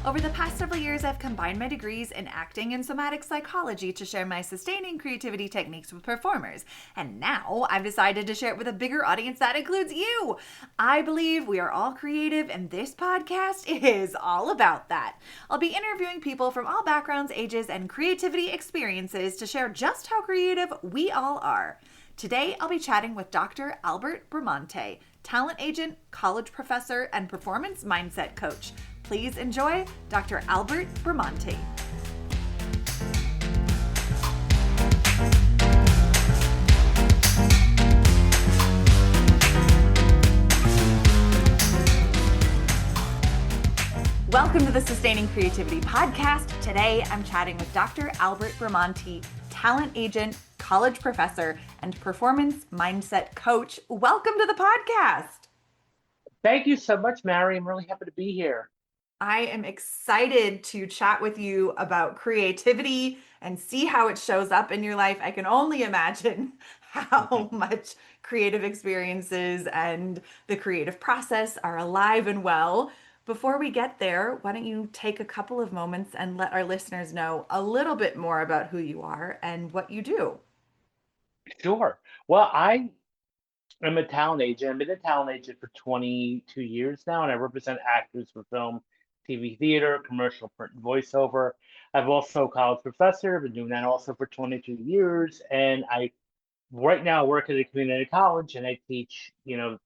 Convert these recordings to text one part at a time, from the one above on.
Over the past several years, I've combined my degrees in acting and somatic psychology to share my sustaining creativity techniques with performers. And now I've decided to share it with a bigger audience that includes you. I believe we are all creative, and this podcast is all about that. I'll be interviewing people from all backgrounds, ages, and creativity experiences to share just how creative we all are. Today, I'll be chatting with Dr. Albert Bramante, talent agent, college professor, and performance mindset coach. Please enjoy Dr. Albert Bramante. Welcome to the Sustaining Creativity Podcast. Today, I'm chatting with Dr. Albert Bramante, talent agent, college professor, and performance mindset coach. Welcome to the podcast. Thank you so much, Mary. I'm really happy to be here. I am excited to chat with you about creativity and see how it shows up in your life. I can only imagine how much creative experiences and the creative process are alive and well. Before we get there, why don't you take a couple of moments and let our listeners know a little bit more about who you are and what you do? Sure. Well, I am a talent agent. I've been a talent agent for 22 years now, and I represent actors for film, TV, theater, commercial, print, and voiceover. I've also a college professor, been doing that also for 22 years, and I right now work at a community college, and I teach, a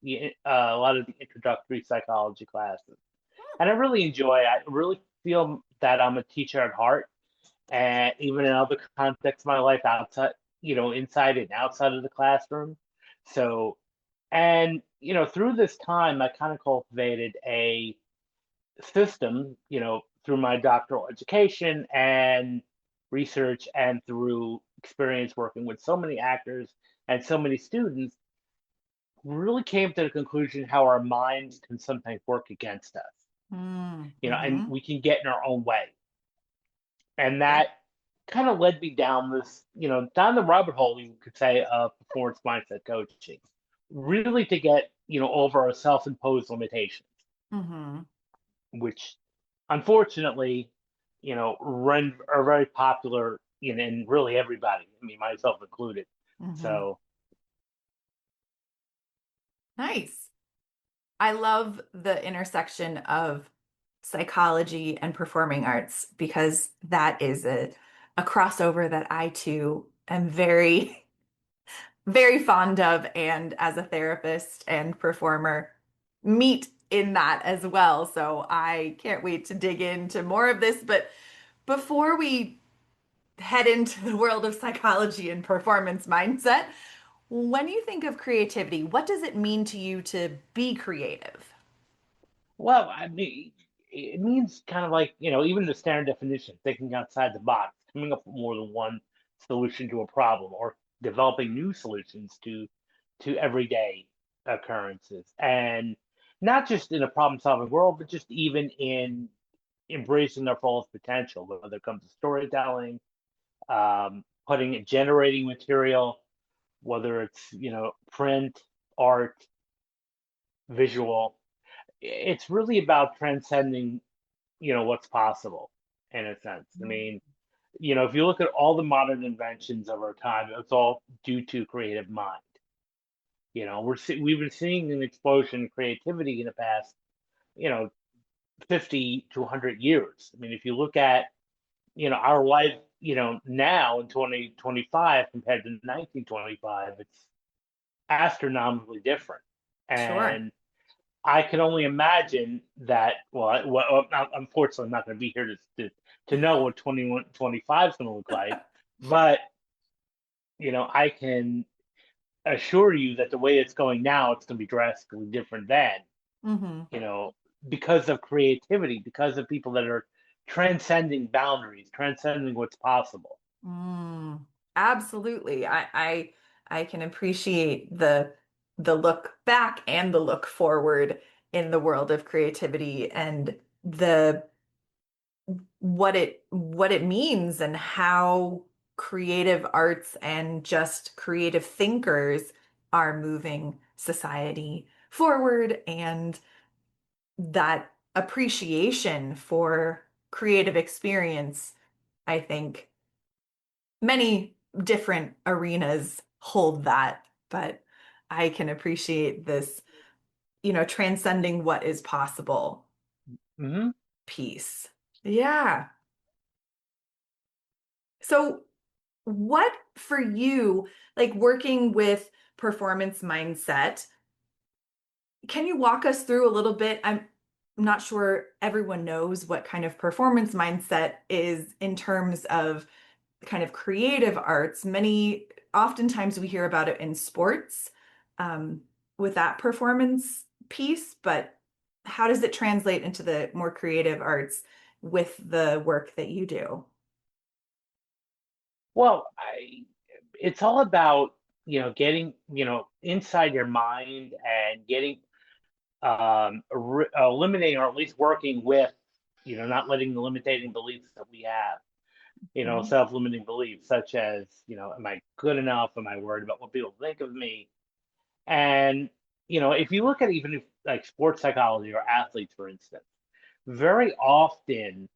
lot of the introductory psychology classes. And I really enjoy it. I really feel that I'm a teacher at heart, and even in other contexts of my life outside, inside and outside of the classroom. So, and, through this time, I kind of cultivated a system, through my doctoral education and research and through experience working with so many actors and so many students, really came to the conclusion how our minds can sometimes work against us, and Mm-hmm. we can get in our own way. And Yeah. that kind of led me down this, down the rabbit hole, you could say, of performance mindset coaching, really to get, over our self-imposed limitations, Mm-hmm. which unfortunately, are very popular in really everybody. I mean, myself included. Mm-hmm. So, Nice. I love the intersection of psychology and performing arts because that is a crossover that I too am very, very fond of. And as a therapist and performer, meet in that as well. So I can't wait to dig into more of this. But before we head into the world of psychology and performance mindset, when you think of creativity, what does it mean to you to be creative? well, I mean, it means kind of like, even the standard definition, thinking outside the box, coming up with more than one solution to a problem, or developing new solutions to everyday occurrences. And not just in a problem-solving world, but just even in embracing their fullest potential, whether it comes to storytelling, generating material, whether it's, print, art, visual. It's really about transcending, what's possible in a sense. I mean, if you look at all the modern inventions of our time, it's all due to creative mind. We've been seeing an explosion in creativity in the past, you know, 50 to 100 years. I mean, if you look at, our life, now in 2025 compared to 1925, it's astronomically different. Sure. And I can only imagine that, unfortunately, I'm not going to be here to know what 2125 is going to look like, but, I can assure you that the way it's going now, it's going to be drastically different then, Hmm. you know, because of creativity, because of people that are transcending boundaries, transcending what's possible. Mm, absolutely. I can appreciate the look back and the look forward in the world of creativity and the what it means and how creative arts and just creative thinkers are moving society forward and that appreciation for creative experience, I think many different arenas hold that, but I can appreciate this, transcending what is possible Hmm. piece. Yeah. So, what for you, like working with performance mindset, can you walk us through a little bit? I'm not sure everyone knows what kind of performance mindset is in terms of kind of creative arts. Oftentimes we hear about it in sports, um, with that performance piece, but how does it translate into the more creative arts with the work that you do? Well, it's all about, getting, inside your mind and getting, eliminating or at least working with, not letting the limiting beliefs that we have, Mhm. self-limiting beliefs such as, am I good enough? Am I worried about what people think of me? And, if you look at even like sports psychology or athletes, for instance, very often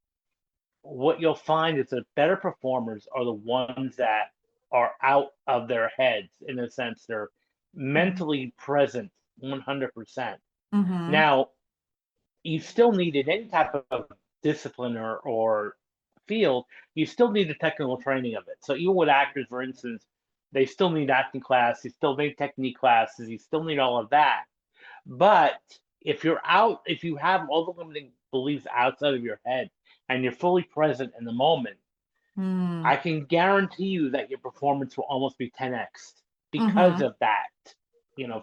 what you'll find is that better performers are the ones that are out of their heads in a sense. They're mentally present 100%. Mhm. Now, you still need in any type of discipline or field, you still need the technical training of it. So even with actors, for instance, they still need acting class, you still need technique classes, you still need all of that. But if you have all the limiting beliefs outside of your head and you're fully present in the moment, Mm. I can guarantee you that your performance will almost be 10x because Mhm. of that,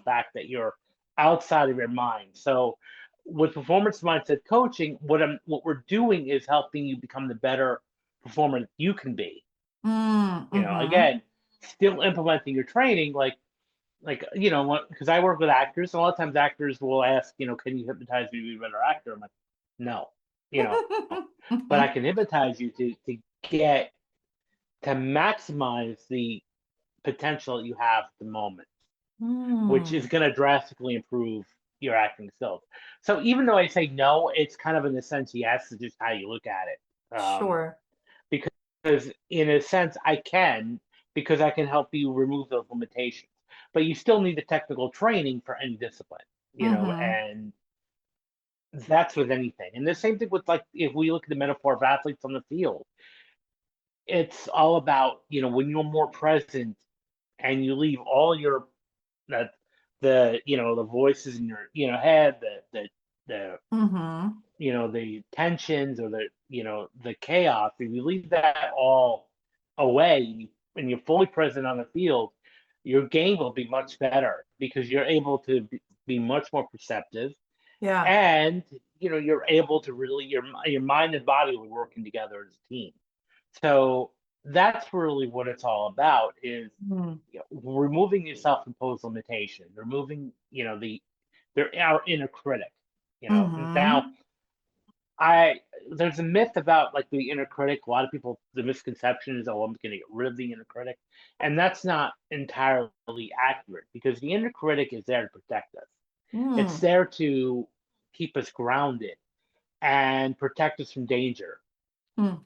fact that you're outside of your mind. So with performance mindset coaching, what we're doing is helping you become the better performer that you can be. Mm. Mhm. Again, still implementing your training, like because I work with actors, and a lot of times actors will ask, can you hypnotize me to be a better actor? I'm like, no, you know, but I Mhm. can hypnotize you get to maximize the potential that you have at the moment, which is Mm. going to drastically improve your acting skills. So even though I say no, it's kind of in a sense yes, it's just how you look at it. Sure. Because in a sense I can, because I can help you remove those limitations. But you still need the technical training for any discipline, Mhm. and that's with anything. And the same thing with, like, if we look at the metaphor of athletes on the field, it's all about, when you're more present and you leave all your that the voices in your head, the Mhm. the tensions or the chaos, if you leave that all away and you're fully present on the field, your game will be much better because you're able to be much more perceptive, Yeah. and you're able to really your mind and body will be working together as a team. So that's really what it's all about, is Mm. removing your self-imposed limitation, removing our inner critic. Now, Mhm. I there's a myth about, like, the inner critic. A lot of people, the misconception is, oh, I'm going to get rid of the inner critic, and that's not entirely accurate, because the inner critic is there to protect us. It's Mm. there to keep us grounded and protect us from danger. Mm.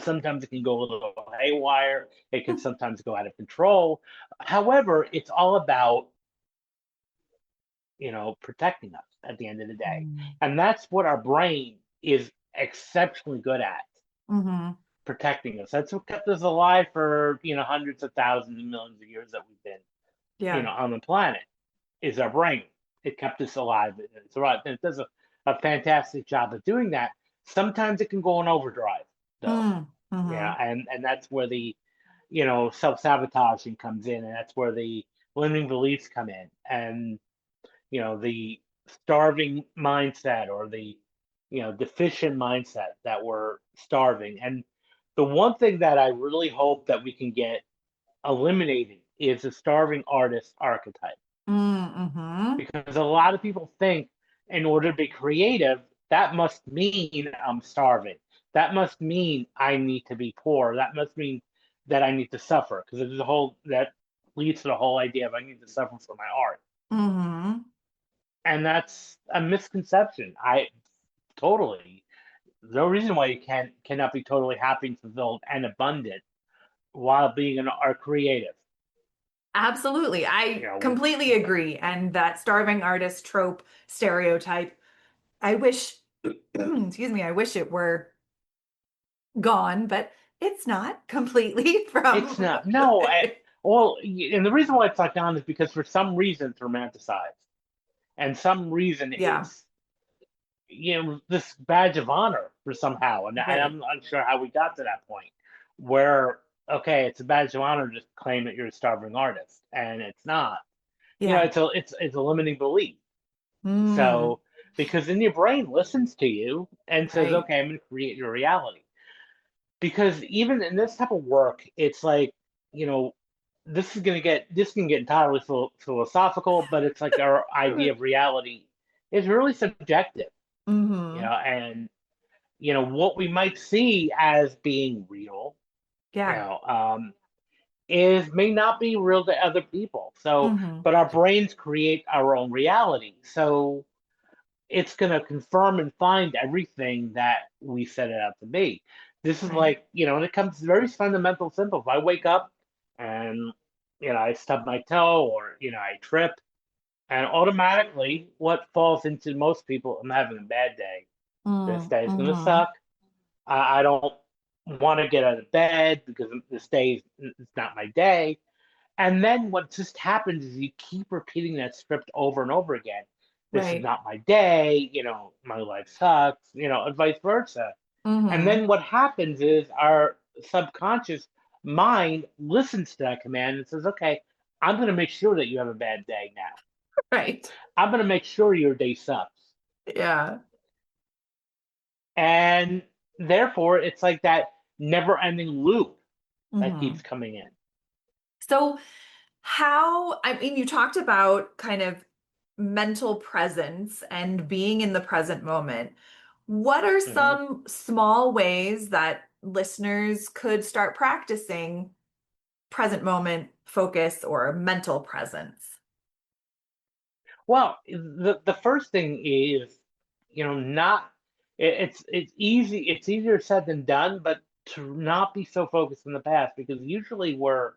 Sometimes it can go a little haywire. It can sometimes go out of control. However, it's all about, protecting us at the end of the day. Mm. And that's what our brain is exceptionally good at, Mhm. protecting us. That's what kept us alive for, hundreds of thousands and millions of years that we've been, Yeah. on the planet, is our brain. It kept us alive. It's right. And it does a fantastic job of doing that. Sometimes it can go on overdrive, though. Mm. Yeah, Mhm. and that's where the, self-sabotaging comes in, and that's where the limiting beliefs come in, and the starving mindset, or the deficient mindset that we're starving. And the one thing that I really hope that we can get eliminated is the starving artist archetype, Mm. Mhm. because a lot of people think, in order to be creative, that must mean I'm starving. That must mean I need to be poor. That must mean that I need to suffer, because there's a whole that leads to the whole idea of I need to suffer for my art. Mhm. And that's a misconception. I totally. There's no reason why you cannot be totally happy and fulfilled and abundant while being an art creative. Absolutely. You I know, completely agree. And that starving artist trope stereotype, I wish, excuse me, I wish it were gone, but it's not completely it's from. not. No, well, and the reason why it's not gone is because for some reason it's romanticized, and some reason Yeah, it's this badge of honor for somehow, and right. I'm unsure how we got to that point where okay, it's a badge of honor to just claim that you're a starving artist, and it's not. Yeah. It's a limiting belief. Mm, So because then your brain listens to you and says, right. okay, I'm going to create your reality. Because even in this type of work, it's like, you know, this can get entirely philosophical, but it's like our idea of reality is really subjective, Hmm. and what we might see as being real, you Yeah. know, um, is may not be real to other people. So, Hmm. but our brains create our own reality. So it's going to confirm and find everything that we set it out to be. This is Right. like, and it comes very fundamental simple. If I wake up and, I stub my toe or, I trip, and automatically what falls into most people, I'm having a bad day. This Mm, day is going to hmm. suck. I don't want to get out of bed because this day is not my day. And then what just happens is you keep repeating that script over and over again. This is Right. not my day, my life sucks, and vice versa. And Hmm. then what happens is our subconscious mind listens to that command and says, okay, I'm going to make sure that you have a bad day now. Right. I'm going to make sure your day sucks. Yeah. And therefore, it's like that never ending loop that Hmm. keeps coming in. So, I mean, you talked about kind of mental presence and being in the present moment. What are Mhm. some small ways that listeners could start practicing present moment focus or mental presence? Well, the first thing is, not it's easier said than done, but to not be so focused in the past because usually we're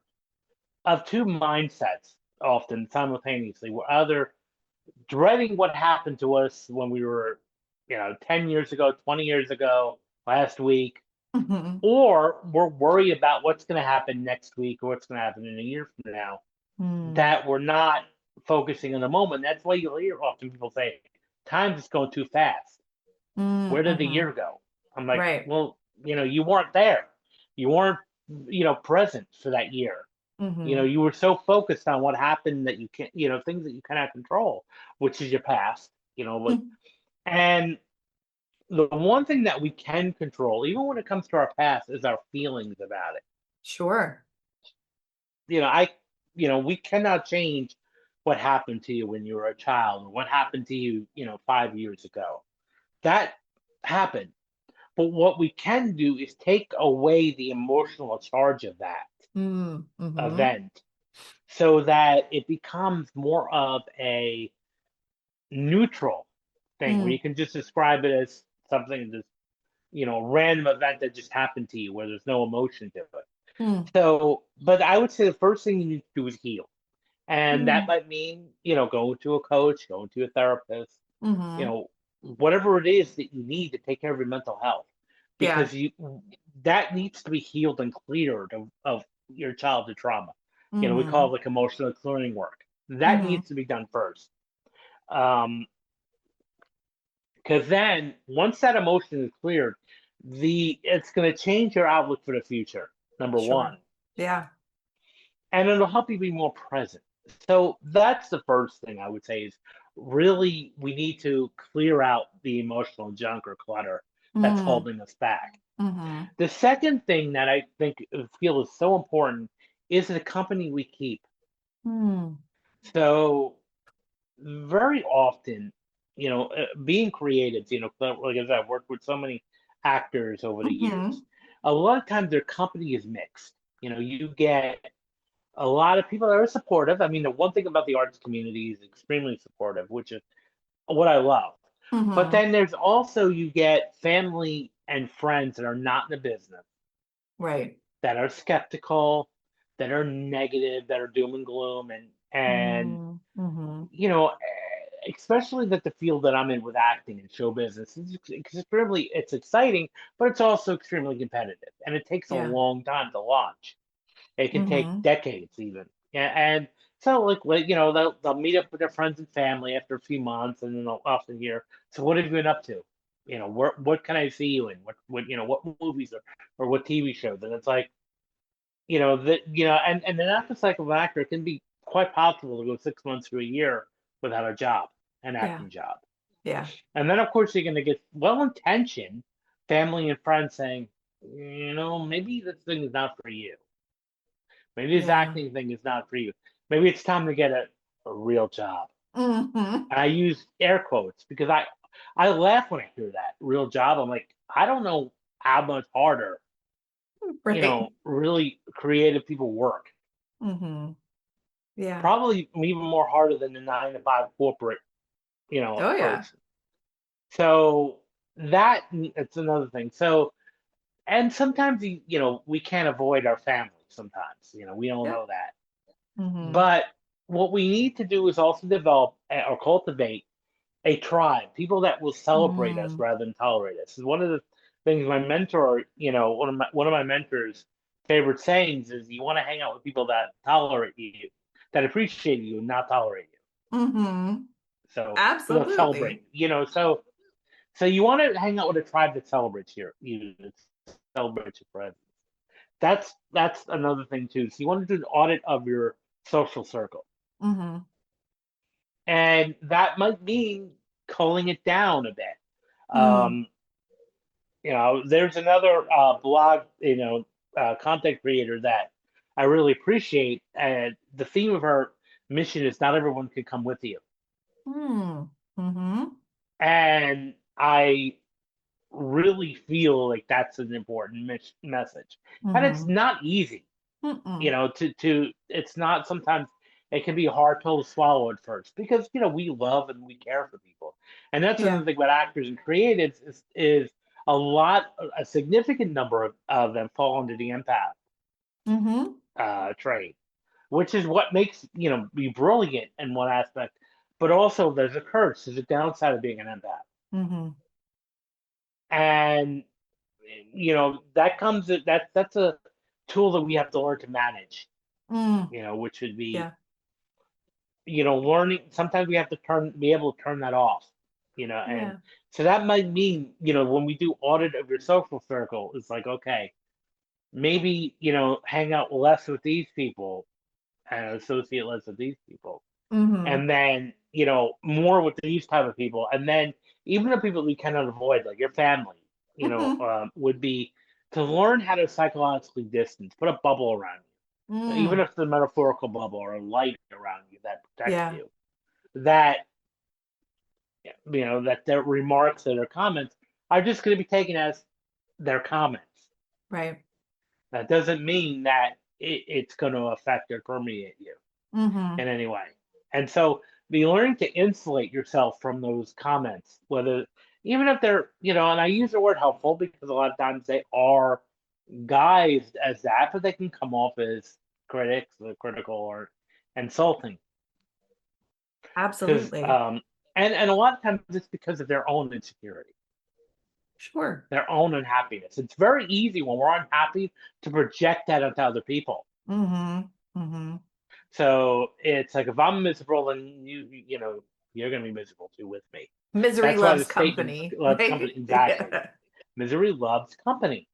of two mindsets often simultaneously. We're either dreading what happened to us when we were, 10 years ago, 20 years ago, last week, Hmm. or we're worried about what's going to happen next week or what's going to happen in a year from now Mm, that we're not focusing on the moment. That's why you'll hear often people say, "Time's just going too fast. Where did the mm-hmm. year go?" I'm like, Right. well, you weren't there. You weren't, present for that year. Hmm. You were so focused on what happened that you can't, things that you cannot control, which is your past. And the one thing that we can control, even when it comes to our past, is our feelings about it. Sure. you know, I, we cannot change what happened to you when you were a child or what happened to you, 5 years ago. That happened. But what we can do is take away the emotional charge of that Mm-hmm. event so that it becomes more of a neutral thing where you Mm, can just describe it as something just, a random event that just happened to you where there's no emotion to it. mm, So, but I would say the first thing you need to do is heal. And that mm, might mean, going to a coach, going to a therapist, you mm-hmm. know, whatever it is that you need to take care of your mental health, Yeah. because that needs to be healed and cleared of your childhood trauma. We call Mm-hmm. it like emotional clearing work. That Mm-hmm. needs to be done first. Um, because then once that emotion is cleared, it's going to change your outlook for the future. Number one, Sure. Yeah. and it'll help you be more present. So that's the first thing I would say is really we need to clear out the emotional junk or clutter that's Mm, holding us back. mm-hmm. The second thing that I feel is so important is the company we keep. Mm, So very often, being creative, like I said, I've worked with so many actors over the mm-hmm. years. A lot of times their company is mixed. You get a lot of people that are supportive. I mean, the one thing about the arts community is extremely supportive, which is what I love. But Mm-hmm. then there's also you get family and friends that are not in the business, Right. that are skeptical, that are negative, that are doom and gloom, and Mm-hmm. you know, especially that the field that I'm in with acting and show business is extremely, it's exciting, but it's also extremely competitive, and it takes a Yeah. long time to launch. It can take Mm-hmm. decades even. Yeah, and so they'll meet up with their friends and family after a few months, and then they'll often hear, "So what have you been up to? What can I see you in? What movies or what TV shows?" And it's like, and an active cycle of an actor, it can be quite possible to go 6 months to a year without a job, an Yeah. acting job. Yeah. And then, of course, you're going to get well-intentioned family and friends saying, maybe this thing is not for you. Maybe this Yeah. acting thing is not for you. Maybe it's time to get a real job. Mm-hmm. And I use air quotes because I laugh when I hear that real job. I'm like, I don't know how much harder, Right. really creative people work. Mm-hmm. Yeah. Probably even more harder than the 9 to 5 corporate, Oh yeah. person. So it's another thing. So, and sometimes we can't avoid our family. Sometimes we don't Yeah. know that. Mm-hmm. But what we need to do is also develop or cultivate a tribe, people that will celebrate us Mm. rather than tolerate us. Is one of the things my mentor, one of my mentors' favorite sayings is, you want to hang out with people that tolerate you, that appreciate you, and not tolerate you. Mm-hmm. So they'll celebrate, Absolutely. So you want to hang out with a tribe that celebrates you, that celebrates your presence. That's another thing too. So you want to do an audit of your social circle. Mm-hmm. And that might mean culling it down a bit. Mm. Um, there's another blog, content creator that I really appreciate. And the theme of her mission is, not everyone can come with you. Mm. Mm-hmm. And I really feel like that's an important message. And it's Mm-hmm. not easy, Mm-mm. it's not, sometimes it can be a hard pill to swallow at first, because we love and we care for people. And that's Yeah. another thing about actors and creatives is a significant number of them fall under the empath Mm-hmm. trait, which is what makes be brilliant in one aspect, but also there's a curse, there's a downside of being an empath. Mm-hmm. And that's a tool that we have to learn to manage, Mm. which would be, Yeah. learning. Sometimes we have to be able to turn that off, and Yeah. so that might mean, when we do audit of your social circle, it's like, okay, maybe, hang out less with these people and associate less with these people, Mm-hmm. and then, more with these type of people, and then even the people we cannot avoid, like your family, Mm-hmm. would be to learn how to psychologically distance, put a bubble around you, even Mm. if it's a metaphorical bubble or a light around you that protects Yeah. you, that that their remarks or their comments are just going to be taken as their comments. Right. That doesn't mean that it's going to affect or permeate you Mm-hmm. in any way. And so be learning to insulate yourself from those comments, whether, even if they're, and I use the word helpful because a lot of times they are guised as that, but they can come off as critics or critical or insulting. Because Absolutely. and a lot of times it's because of their own insecurity, Sure. their own unhappiness. It's very easy when we're unhappy to project that onto other people. Mm-hmm. Mm-hmm. So it's like, if I'm miserable, then you're gonna be miserable too with me. Misery That's why the loves statement company, loves company, right? exactly. Yeah. Misery loves company.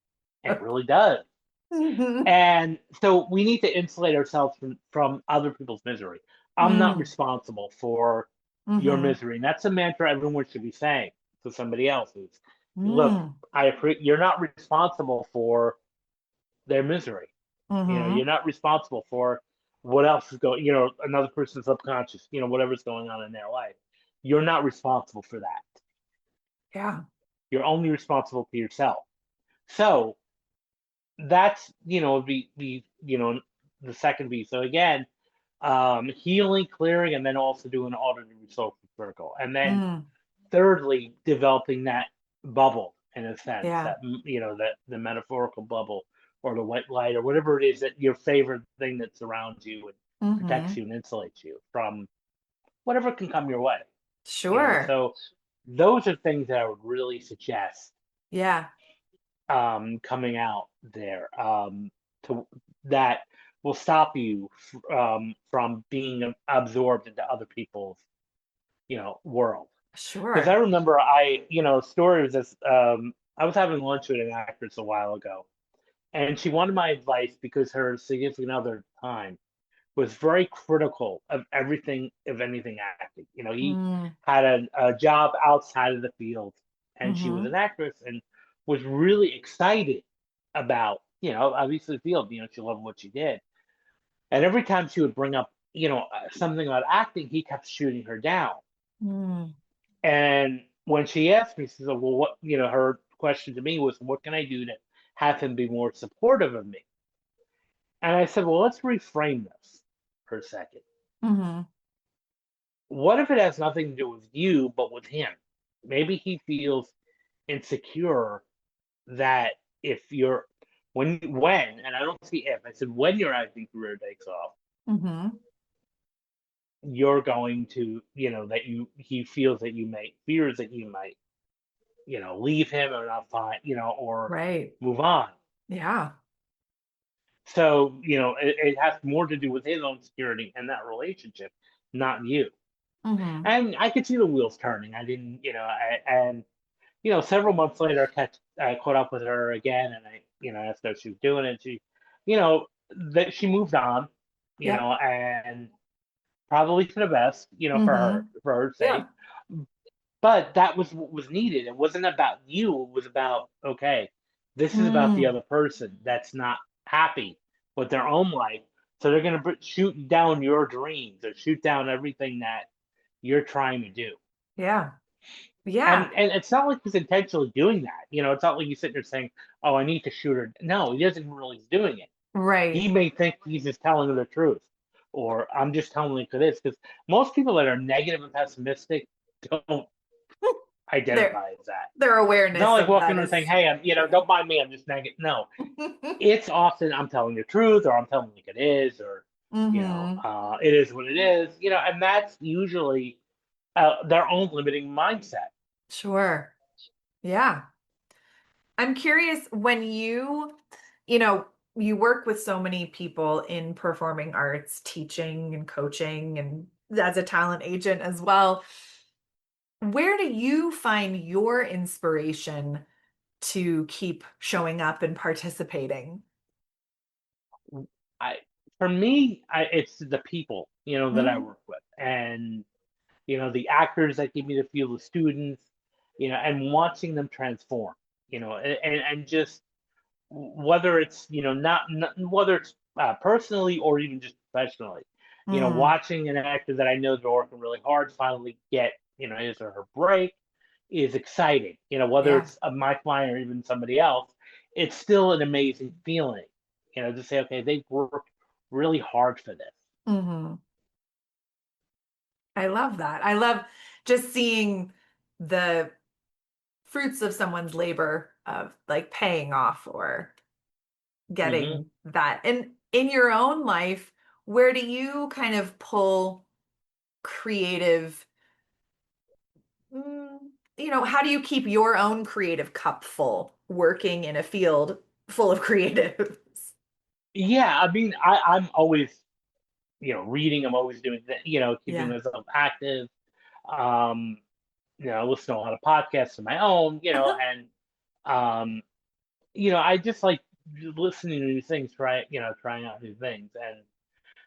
It really does. Mm-hmm. And so we need to insulate ourselves from other people's misery. I'm not Mm. responsible for your Mm-hmm. misery. And that's a mantra everyone should be saying to somebody else. Is, look, Mm. you're not responsible for their misery. You're Mm-hmm. not responsible for what else is going, another person's subconscious, whatever's going on in their life. You're not responsible for that. Yeah. You're only responsible for yourself. So that's, the second piece. So again, healing, clearing, and then also doing audit and social circle. And then Mm. thirdly, developing that bubble in a sense, Yeah. that that the metaphorical bubble or the white light or whatever it is, that your favorite thing that surrounds you and protects Mm-hmm. you and insulates you from whatever can come your way. Sure. So those are things that I would really suggest Yeah. coming out there, to that will stop you from being absorbed into other people's world. Because I Sure. remember story was this. I was having lunch with an actress a while ago, and she wanted my advice because her significant other at the time was very critical of everything, of anything acting. He Mm. had a job outside of the field, and she was Mm-hmm. an actress and was really excited about, obviously the field. She loved what she did. And every time she would bring up, something about acting, he kept shooting her down. Mm. And when she asked me, she said, well, her question to me was, what can I do to have him be more supportive of me? And I said, well, let's reframe this for a second. Mm-hmm. What if it has nothing to do with you, but with him? Maybe he feels insecure that if you're, and I don't see if, I said, when your acting career takes off, Mm-hmm. you're going to, he feels that fears that you might, leave him or not find, or Right. move on. Yeah. So, it has more to do with his own security and that relationship, not you. Mm-hmm. And I could see the wheels turning. I didn't, and several months later, I caught up with her again, and I, asked her if she was doing it. She, that she moved on, Yep. and probably for the best, Mm-hmm. for her Yeah. sake. But that was what was needed. It wasn't about you. It was about, okay, this is about the Mm. other person that's not happy with their own life. So they're going to shoot down your dreams or shoot down everything that you're trying to do. Yeah. Yeah. And it's not like he's intentionally doing that. It's not like he's sitting there saying, "Oh, I need to shoot her." No, he doesn't realize he's doing it. He Right. may think he's just telling her the truth, or I'm just telling her this. Because most people that are negative and pessimistic don't Their identify as that. their It's not awareness like of walking that in and saying, is "Hey, don't mind me. I'm just negative." No, it's often I'm telling the truth, or I'm telling like it is, or mm-hmm. it is what it is. And that's usually their own limiting mindset. Sure. Yeah. I'm curious when you know, you work with so many people in performing arts, teaching and coaching, and as a talent agent as well. Where do you find your inspiration to keep showing up and participating? I For me, it's the people that I Mm, work with, and the actors that give me the feel, the students, and watching them transform, and just whether it's not whether it's personally or even just professionally, mm, watching an actor that I know is working really hard finally get his or her break is exciting. Whether yeah. it's my client or even somebody else, it's still an amazing feeling. To say, okay, they've worked really hard for this. Hmm. I love that. I love just seeing the fruits of someone's labor of like paying off or Hmm. getting that. And in your own life, where do you kind of pull creative, mm, how do you keep your own creative cup full working in a field full of creatives? Yeah, I mean, I'm always reading. I'm always doing that. Keeping Yeah. myself active. Um, listen to a lot of podcasts of my own. And um, I just like listening to new things, trying out new things, and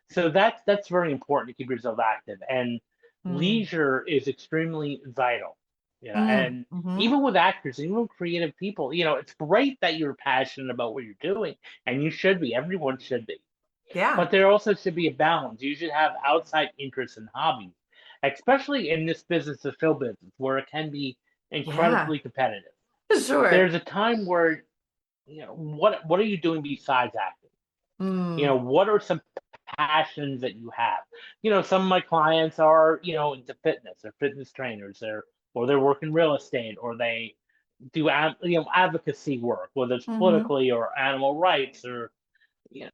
so that's very important to keep yourself active. And Mm, leisure is extremely vital. mm, And hmm. even with actors, even with creative people, it's great that you're passionate about what you're doing, and you should be. Everyone should be. Yeah. But there also should be a balance. You should have outside interests and hobbies, especially in this business, the film business, where it can be Yeah. incredibly competitive. Sure. There's a time where, what are you doing besides acting? Mm, What are some passions that you have? Some of my clients are, into fitness. They're fitness trainers. Or they're working real estate, or they, do advocacy work, whether it's Mm-hmm. politically or animal rights or you know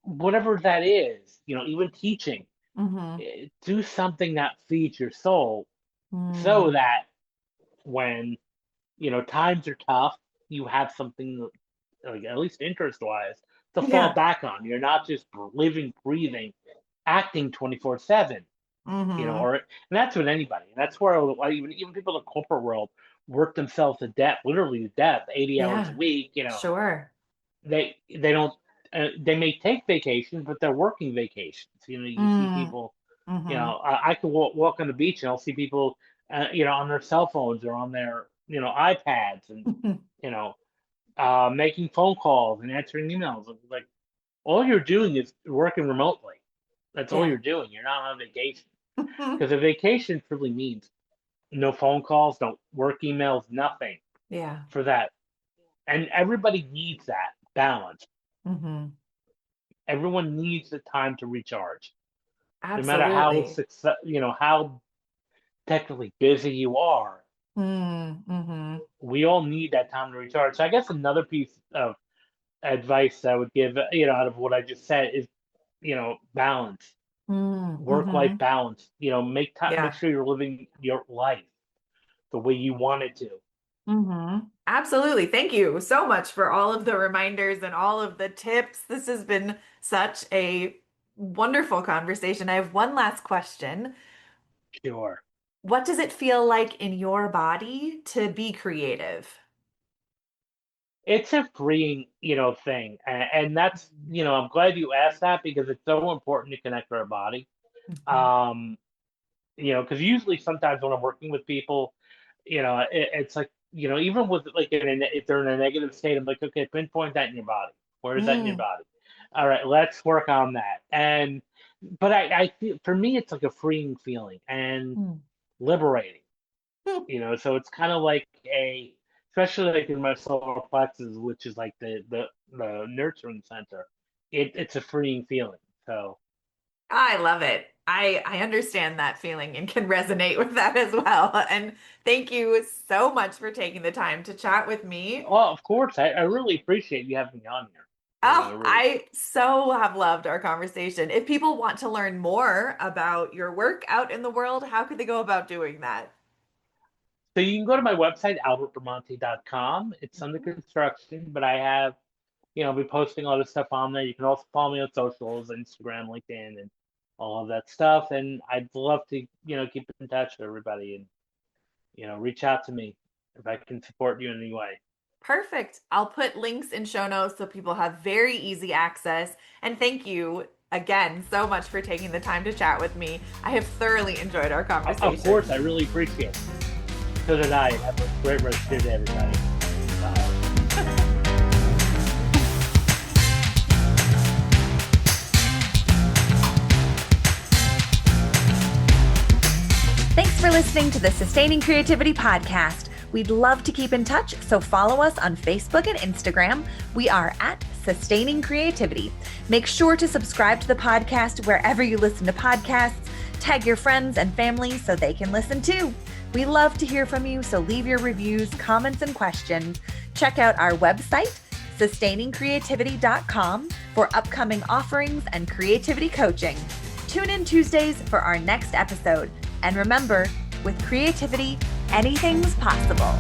whatever that is, even teaching. Mm-hmm. Do something that feeds your soul, so Mm. that when times are tough, you have something like at least interest wise to fall Yeah. back on. You're not just living, breathing, acting 24/7. Mm-hmm. And that's with anybody. And that's where even people in the corporate world work themselves to death, literally to death, 80 hours a Yeah. week. Sure. They don't they may take vacations, but they're working vacations. You see Mm. people. Mm-hmm. I could walk on the beach and I'll see people, on their cell phones or on their iPads and you know making phone calls and answering emails. Like all you're doing is working remotely. That's all Yeah. you're doing. You're not on vacation. Because a vacation truly means no phone calls, no work emails, nothing Yeah. for that. And everybody needs that balance. Mm-hmm. Everyone needs the time to recharge. No matter how Absolutely. how technically busy you are, Mm-hmm. we all need that time to recharge. So I guess another piece of advice I would give, out of what I just said is, balance, work-life Mm-hmm. balance. Make time, make Yeah. sure you're living your life the way you want it to. Mm-hmm. Absolutely. Thank you so much for all of the reminders and all of the tips. This has been such a wonderful conversation. I have one last question. Sure. What does it feel like in your body to be creative? It's a freeing, thing. And that's, I'm glad you asked that because it's so important to connect with our body. Mhm. Um, because usually sometimes when I'm working with people, it's like, even with like if they're in a negative state, I'm like, okay, pinpoint that in your body. Where is that in your Mm, body? All right, let's work on that. But I feel for me, it's like a freeing feeling and mm, liberating, mm. so it's kind of like especially like in my solar plexus, which is like the nurturing center. It's a freeing feeling. So, I love it. I understand that feeling and can resonate with that as well. And thank you so much for taking the time to chat with me. well, of course, I really appreciate you having me on here. I Oh, really. I so have loved our conversation. If people want to learn more about your work out in the world, how could they go about doing that? So you can go to my website, albertbramante.com. It's under Mhm. construction, but I have, I'll be posting all this stuff on there. You can also follow me on socials, Instagram, LinkedIn, and all of that stuff. And I'd love to, keep in touch with everybody and, reach out to me if I can support you in any way. Perfect. I'll put links in show notes so people have very easy access. And thank you again so much for taking the time to chat with me. I have thoroughly enjoyed our Of course, conversation. I really appreciate it. So did I. Have a great rest of your day, everybody. Bye. Thanks for listening to the Sustaining Creativity Podcast. We'd love to keep in touch, so follow us on Facebook and Instagram. We are at Sustaining Creativity. Make sure to subscribe to the podcast wherever you listen to podcasts. Tag your friends and family so they can listen too. We love to hear from you, so leave your reviews, comments, and questions. Check out our website, sustainingcreativity.com, for upcoming offerings and creativity coaching. Tune in Tuesdays for our next episode. And remember, with creativity, anything's possible.